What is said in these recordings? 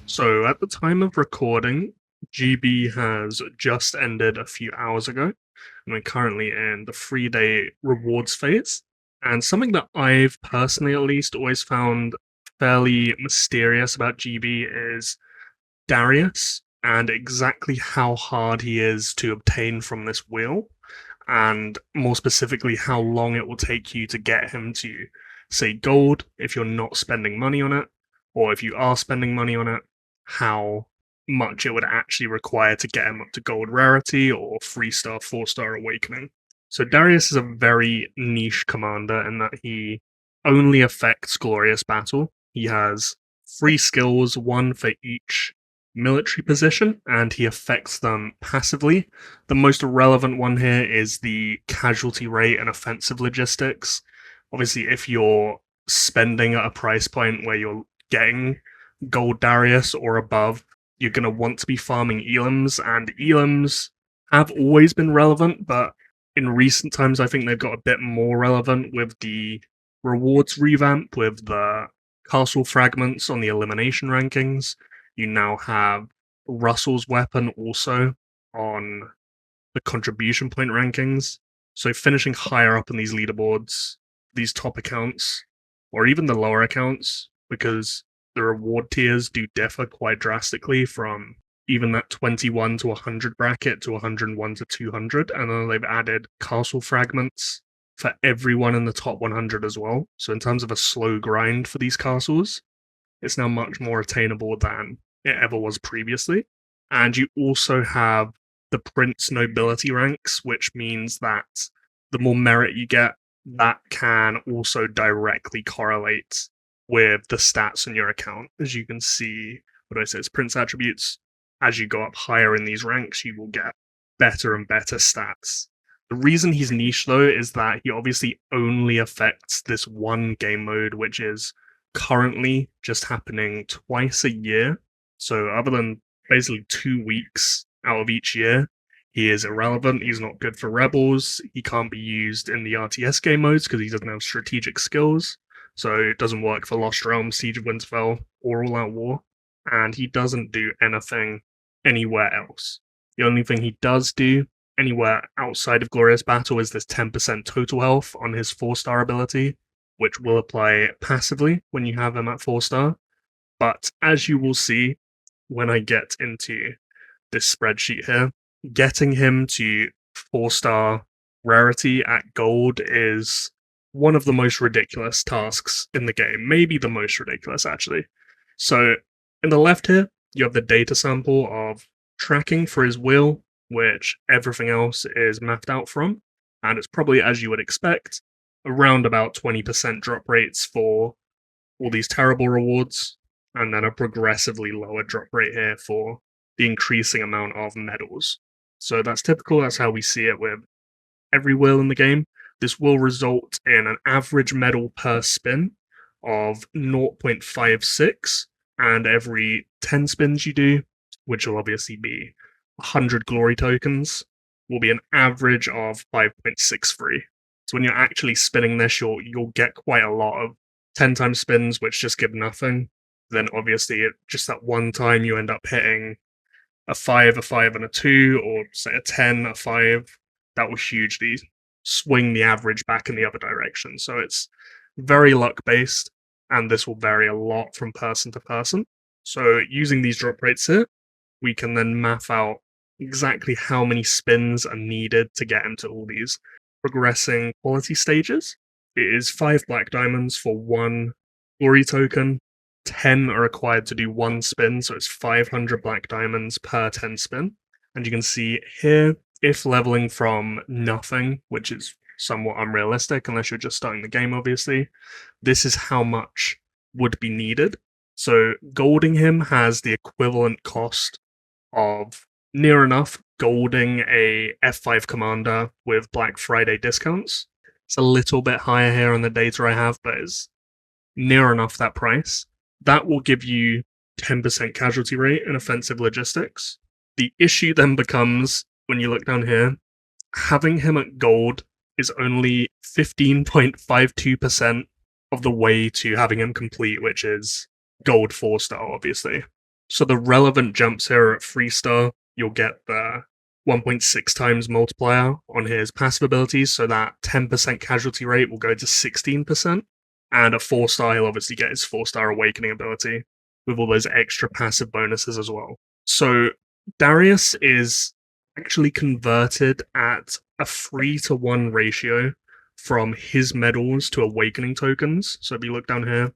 So at the time of recording, GB has just ended a few hours ago, and we're currently in the 3-day rewards phase. And something that I've personally, at least, always found fairly mysterious about GB is Darius and exactly how hard he is to obtain from this wheel, and more specifically, how long it will take you to get him to, say, gold if you're not spending money on it, or if you are spending money on it, how much it would actually require to get him up to gold rarity or 3-star, 4-star awakening. So Darius is a very niche commander in that he only affects Glorious Battle. He has 3 skills, 1 for each military position, and he affects them passively. The most relevant one here is the casualty rate and offensive logistics. Obviously, if you're spending at a price point where you're getting gold Darius or above, you're going to want to be farming elims, and elims have always been relevant, but in recent times I think they've got a bit more relevant with the rewards revamp, with the castle fragments on the elimination rankings. You now have Russell's weapon also on the contribution point rankings. So finishing higher up in these leaderboards, these top accounts, or even the lower accounts, because the reward tiers do differ quite drastically from even that 21 to 100 bracket to 101 to 200, and then they've added castle fragments for everyone in the top 100 as well. So in terms of a slow grind for these castles, it's now much more attainable than it ever was previously. And you also have the Prince Nobility ranks, which means that the more merit you get, that can also directly correlate with the stats on your account. As you can see, what do I say, it's Prince attributes. As you go up higher in these ranks, you will get better and better stats. The reason he's niche, though, is that he obviously only affects this one game mode, which is currently just happening twice a year. So other than basically 2 weeks out of each year, he is irrelevant. He's not good for rebels. He can't be used in the RTS game modes because he doesn't have strategic skills. So it doesn't work for Lost Realms, Siege of Winterfell, or All Out War. And he doesn't do anything anywhere else. The only thing he does do anywhere outside of Glorious Battle is this 10% total health on his 4-star ability, which will apply passively when you have him at 4-star. But as you will see when I get into this spreadsheet here, getting him to 4-star rarity at gold is one of the most ridiculous tasks in the game. Maybe the most ridiculous, actually. So in the left here, you have the data sample of tracking for his wheel, which everything else is mapped out from. And it's probably, as you would expect, around about 20% drop rates for all these terrible rewards, and then a progressively lower drop rate here for the increasing amount of medals. So that's typical, that's how we see it with every wheel in the game. This will result in an average medal per spin of 0.56, and every 10 spins you do, which will obviously be 100 glory tokens, will be an average of 5.63. So when you're actually spinning this, you'll get quite a lot of 10 times spins, which just give nothing. Then obviously, just that one time you end up hitting a 5, and a 2, or say a 10, a 5. That will hugely swing the average back in the other direction. So it's very luck-based, and this will vary a lot from person to person. So using these drop rates here, we can then map out exactly how many spins are needed to get into all these progressing quality stages. It is 5 black diamonds for 1 glory token. 10 are required to do 1 spin, so it's 500 black diamonds per 10 spin. And you can see here, if leveling from nothing, which is somewhat unrealistic unless you're just starting the game, obviously, this is how much would be needed. So golding him has the equivalent cost of near enough golding a F5 commander with Black Friday discounts. It's a little bit higher here on the data I have, but it's near enough that price. That will give you 10% casualty rate and offensive logistics. The issue then becomes, when you look down here, having him at gold is only 15.52% of the way to having him complete, which is gold 4-star, obviously. So the relevant jumps here are at 3-star. You'll get the 1.6 times multiplier on his passive abilities, so that 10% casualty rate will go to 16%. And at 4-star, he'll obviously get his 4-star awakening ability with all those extra passive bonuses as well. So Darius is actually converted at a 3-to-1 ratio from his medals to awakening tokens. So if you look down here,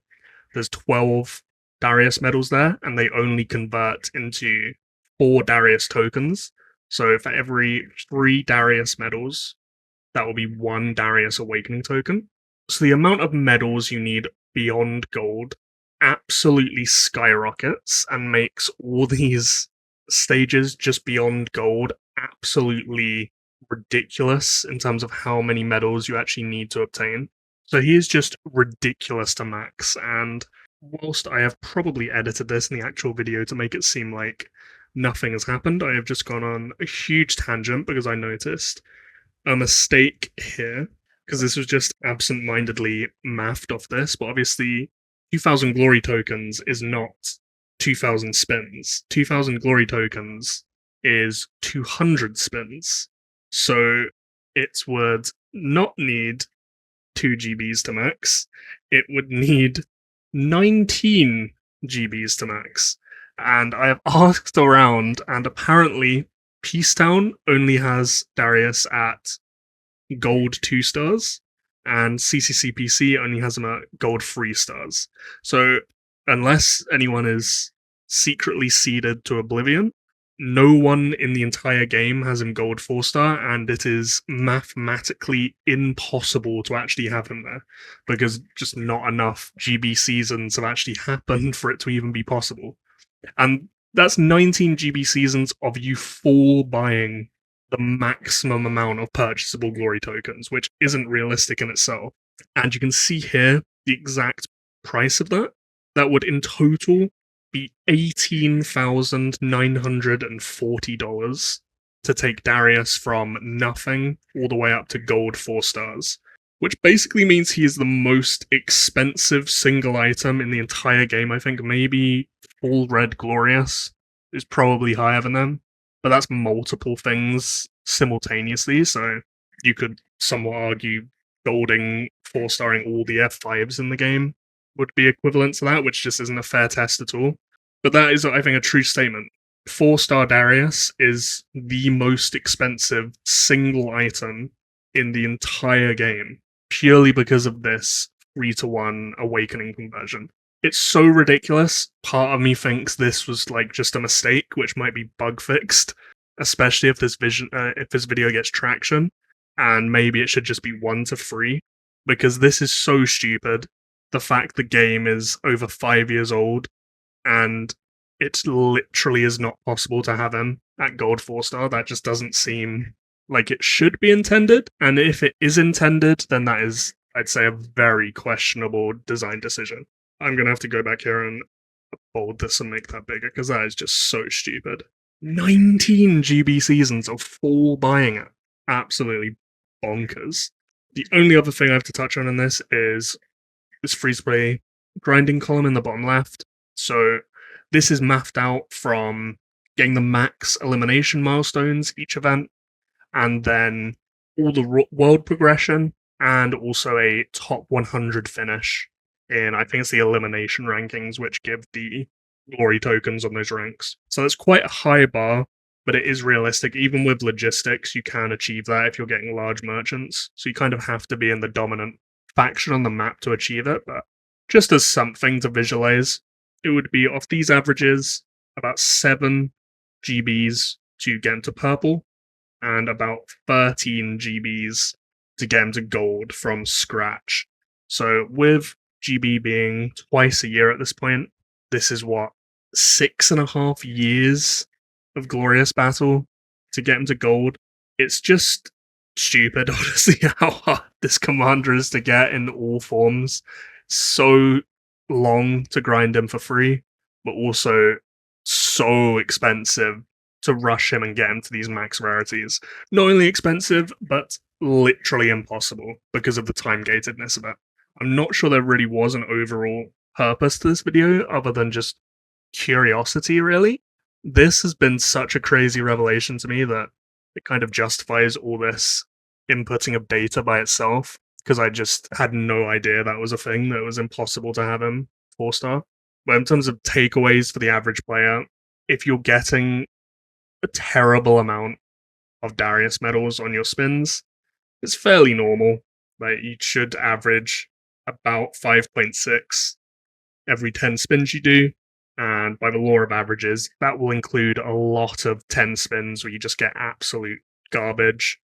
there's 12 Darius medals there, and they only convert into 4 Darius tokens. So for every 3 Darius medals, that will be 1 Darius awakening token. So the amount of medals you need beyond gold absolutely skyrockets and makes all these stages just beyond gold absolutely ridiculous in terms of how many medals you actually need to obtain. So he is just ridiculous to max, and whilst I have probably edited this in the actual video to make it seem like nothing has happened, I have just gone on a huge tangent because I noticed a mistake here, because this was just absent-mindedly mathed off this, but obviously 2000 glory tokens is not 2000 spins. 2000 glory tokens is 200 spins. So it would not need 2 GBs to max. It would need 19 GBs to max. And I have asked around, and apparently Peacetown only has Darius at gold 2 stars, and CCCPC only has him at gold 3 stars. So unless anyone is secretly seeded to oblivion, no one in the entire game has him gold 4-star, and it is mathematically impossible to actually have him there, because just not enough GB seasons have actually happened for it to even be possible. And that's 19 GB seasons of you full buying the maximum amount of purchasable glory tokens, which isn't realistic in itself. And you can see here the exact price of that. That would in total be $18,940 to take Darius from nothing all the way up to gold 4 stars, which basically means he is the most expensive single item in the entire game. I think maybe full red glorious is probably higher than them, but that's multiple things simultaneously, so you could somewhat argue golding 4-starring all the F5s in the game would be equivalent to that, which just isn't a fair test at all. But that is, I think, a true statement. 4-star Darius is the most expensive single item in the entire game, purely because of this 3-to-1 awakening conversion. It's so ridiculous. Part of me thinks this was like just a mistake, which might be bug fixed, especially if this video gets traction, and maybe it should just be 1 to 3, because this is so stupid. The fact the game is over 5 years old, and it literally is not possible to have him at gold 4-star. That just doesn't seem like it should be intended, and if it is intended, then that is, I'd say, a very questionable design decision. I'm going to have to go back here and bold this and make that bigger, because that is just so stupid. 19 GB seasons of full buying it. Absolutely bonkers. The only other thing I have to touch on in this is this freeze-play grinding column in the bottom left. So this is mathed out from getting the max elimination milestones each event, and then all the world progression, and also a top 100 finish in, I think it's the elimination rankings, which give the glory tokens on those ranks. So that's quite a high bar, but it is realistic. Even with logistics, you can achieve that if you're getting large merchants. So you kind of have to be in the dominant faction on the map to achieve it, but just as something to visualize, it would be off these averages about 7 GBs to get into purple, and about 13 GBs to get into gold from scratch. So with GB being twice a year at this point, this is what, 6.5 years of glorious battle to get him to gold. It's just stupid, honestly, how hard this commander is to get in all forms. So long to grind him for free, but also so expensive to rush him and get him to these max rarities. Not only expensive, but literally impossible because of the time gatedness of it. I'm not sure there really was an overall purpose to this video other than just curiosity, really. This has been such a crazy revelation to me that it kind of justifies all this inputting of data by itself, because I just had no idea that was a thing, that it was impossible to have him 4-star. But in terms of takeaways for the average player, if you're getting a terrible amount of Darius medals on your spins, it's fairly normal. Like, you should average about 5.6 every 10 spins you do. And by the law of averages, that will include a lot of 10 spins where you just get absolute garbage.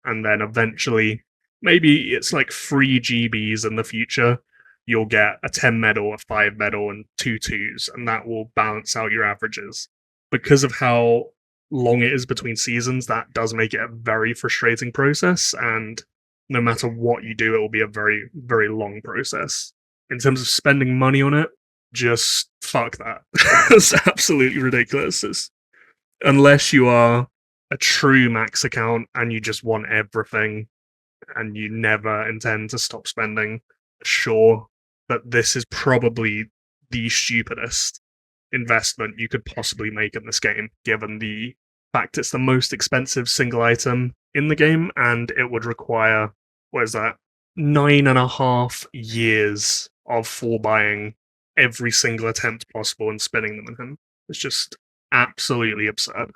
And then eventually, maybe it's like 3 GBs in the future, you'll get a 10 medal, a 5 medal, and 2 twos, and that will balance out your averages. Because of how long it is between seasons, that does make it a very frustrating process, and no matter what you do, it will be a very, very long process. In terms of spending money on it, just fuck that. It's absolutely ridiculous. Unless you are a true max account and you just want everything and you never intend to stop spending, sure, but this is probably the stupidest investment you could possibly make in this game, given the fact it's the most expensive single item in the game, and it would require, 9.5 years of full buying every single attempt possible and spinning them in him. It's just absolutely absurd.